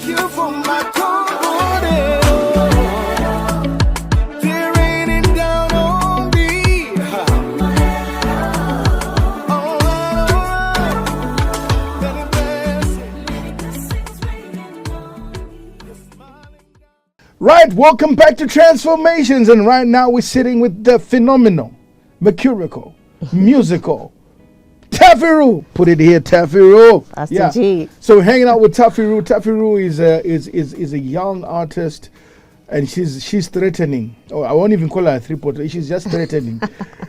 thank you for my comfort. They're raining down on me. Right, welcome back to Transformations, and right now we're sitting with the phenomenal, mercurical, musical, Taffy Roo. Put it here, Taffy Roo. That's the G. So hanging out with Taffy Roo. Taffy Roo is a young artist, and she's threatening. Oh, I won't even call her a three-pointer. She's just threatening.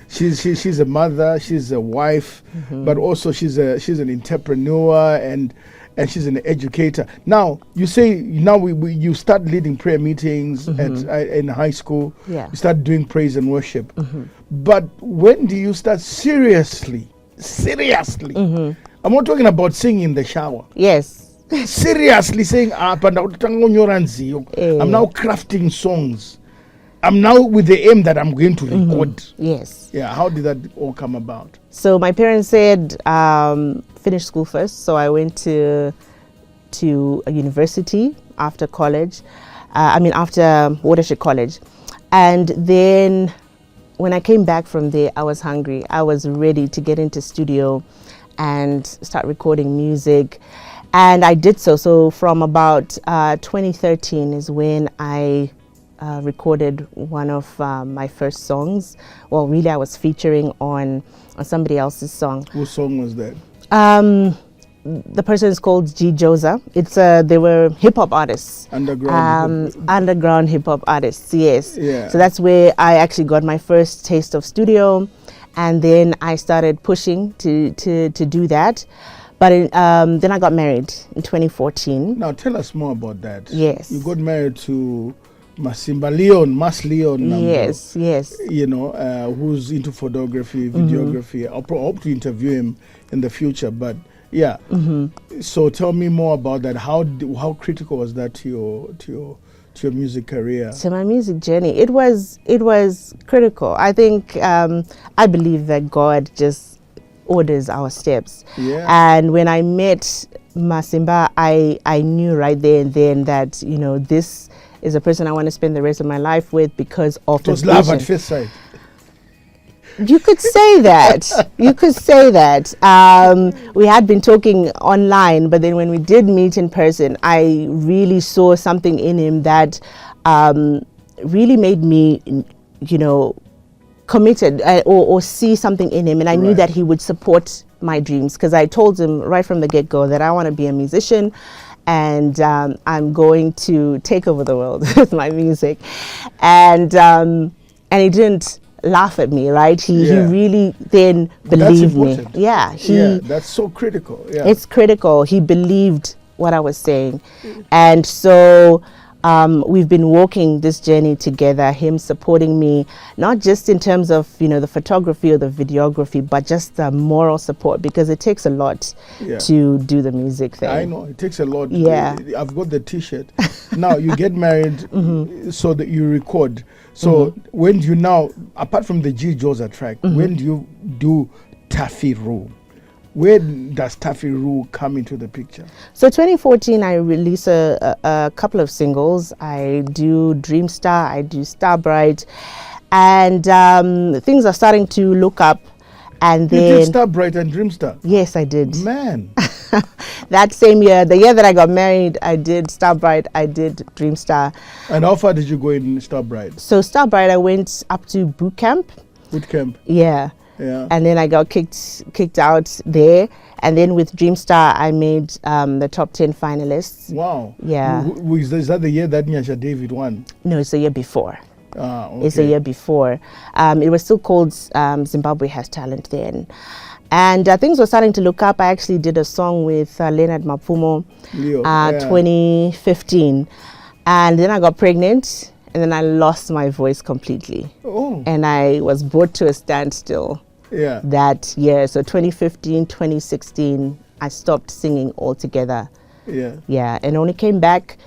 she's a mother, she's a wife, but also she's an entrepreneur and she's an educator. Now you say you start leading prayer meetings in high school. Yeah. You start doing praise and worship. But when do you start seriously? I'm not talking about singing in the shower. Yes. Seriously saying, I'm now crafting songs. I'm now with the aim that I'm going to record. Yes. Yeah. How did that all come about? So my parents said, finish school first. So I went to a university after college. After Watershed College. And then when I came back from there, I was hungry. I was ready to get into studio and start recording music. And I did so. So from about 2013 is when I recorded one of my first songs. Well, really, I was featuring on somebody else's song. Whose song was that? The person is called G. Joza. They were hip hop artists. Underground hip hop artists. Yes. Yeah. So that's where I actually got my first taste of studio, and then I started pushing to do that. But then I got married in 2014. Now tell us more about that. Yes. You got married to Mas Leon. Yes. You know, who's into photography, videography. I hope to interview him in the future. But yeah. So tell me more about that. How critical was that to your music career? To my music journey, it was critical. I think I believe that God just orders our steps. Yeah. And when I met Masimba, I knew right there and then that this is a person I want to spend the rest of my life with because of it was love at first sight. You could say that. We had been talking online, but then when we did meet in person, I really saw something in him that really made me, committed or see something in him. And I knew that he would support my dreams because I told him right from the get-go that I want to be a musician and I'm going to take over the world with my music. And he didn't laugh at me, right? He really then believed me. Yeah, that's so critical. Yeah, it's critical. He believed what I was saying, and so we've been walking this journey together. Him supporting me, not just in terms of the photography or the videography, but just the moral support because it takes a lot to do the music thing. I know it takes a lot. Yeah, I've got the T-shirt. Now you get married, so that you record. So when do you now, apart from the G. Joza track, when do you do Taffy Roo? Where does Taffy Roo come into the picture? So 2014, I release a couple of singles. I do Dream Star, I do Star Bright, and things are starting to look up. And then you did Star Bright and Dream Star? Yes, I did. Man. That same year, the year that I got married, I did Star Bright, I did Dream Star. And how far did you go in Star Bright? So Star Bright, I went up to boot camp. Boot camp? Yeah. Yeah. And then I got kicked out there. And then with Dream Star, I made the top 10 finalists. Wow. Yeah. Is that the year that Nyasha David won? No, it's the year before. Okay. It's a year before. It was still called Zimbabwe Has Talent then. And things were starting to look up. I actually did a song with Leonard Mapfumo, 2015. And then I got pregnant, and then I lost my voice completely. Oh. And I was brought to a standstill that year. So 2015, 2016, I stopped singing altogether. Yeah. Yeah, and only came back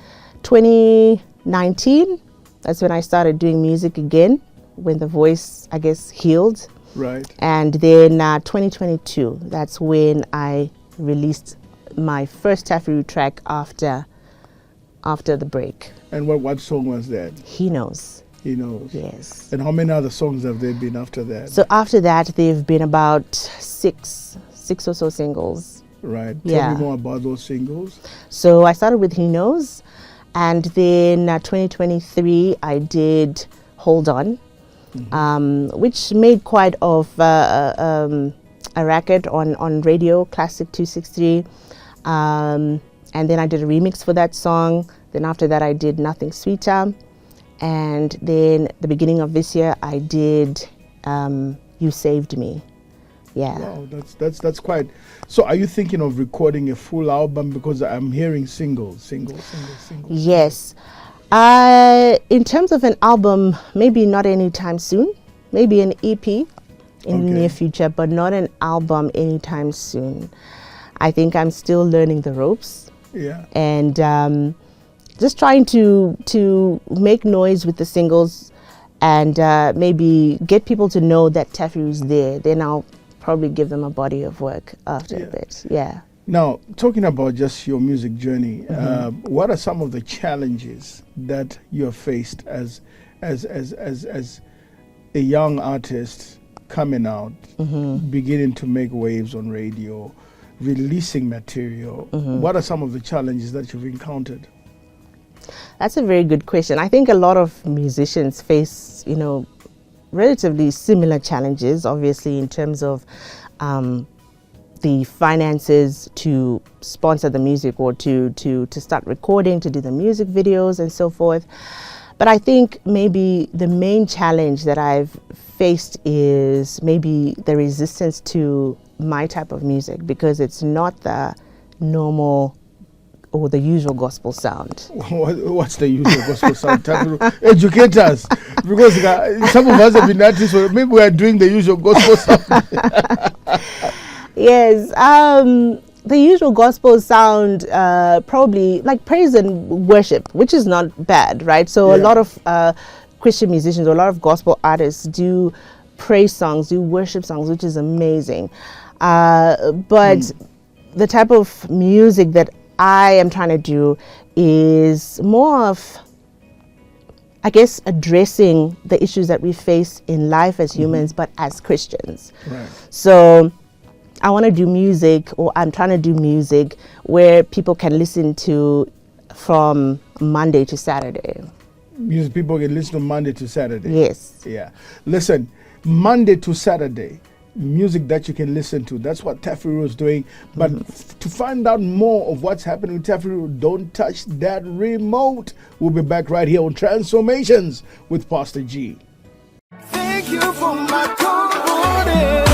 2019. That's when I started doing music again, when the voice, I guess, healed. Right. And then 2022, that's when I released my first Taffy Roo track after after the break. And what song was that? He Knows. He Knows. Yes. And how many other songs have there been after that? So after that, there've been about six or so singles. Right. Yeah. Tell me more about those singles. So I started with He Knows, and then 2023 I did Hold On, which made quite of a record on radio, Classic 263. And then I did a remix for that song. Then after that I did Nothing Sweeter. And then the beginning of this year I did You Saved Me. Yeah. Wow, that's quite. So are you thinking of recording a full album? Because I'm hearing singles. Yes. In terms of an album, maybe not anytime soon. Maybe an EP in the near future, but not an album anytime soon. I think I'm still learning the ropes. Yeah. And just trying to make noise with the singles and maybe get people to know that Taffy was there. Then I'll probably give them a body of work after a bit. Yeah. Now, talking about just your music journey, what are some of the challenges that you have faced as a young artist coming out, beginning to make waves on radio, releasing material? What are some of the challenges that you've encountered? That's a very good question. I think a lot of musicians face, relatively similar challenges, obviously, in terms of the finances to sponsor the music or to start recording, to do the music videos and so forth. But I think maybe the main challenge that I've faced is maybe the resistance to my type of music, because it's not the normal or the usual gospel sound. What's the usual gospel sound? Educate us, because some of us have been artists, so maybe we are doing the usual gospel sound. Yes, the usual gospel sound, probably like praise and worship, which is not bad, right? So a lot of Christian musicians, or a lot of gospel artists do praise songs, do worship songs, which is amazing. But the type of music that I am trying to do is more of, I guess, addressing the issues that we face in life as humans, but as Christians. Right. So I want to do music, or I'm trying to do music where people can listen to from Monday to Saturday. Music people can listen to Monday to Saturday. Yes. Yeah. Listen, Monday to Saturday, music that you can listen to. That's what Taffy is doing. But to find out more of what's happening with Taffy, don't touch that remote. We'll be back right here on Transformations with Pastor G. Thank you for my confidence.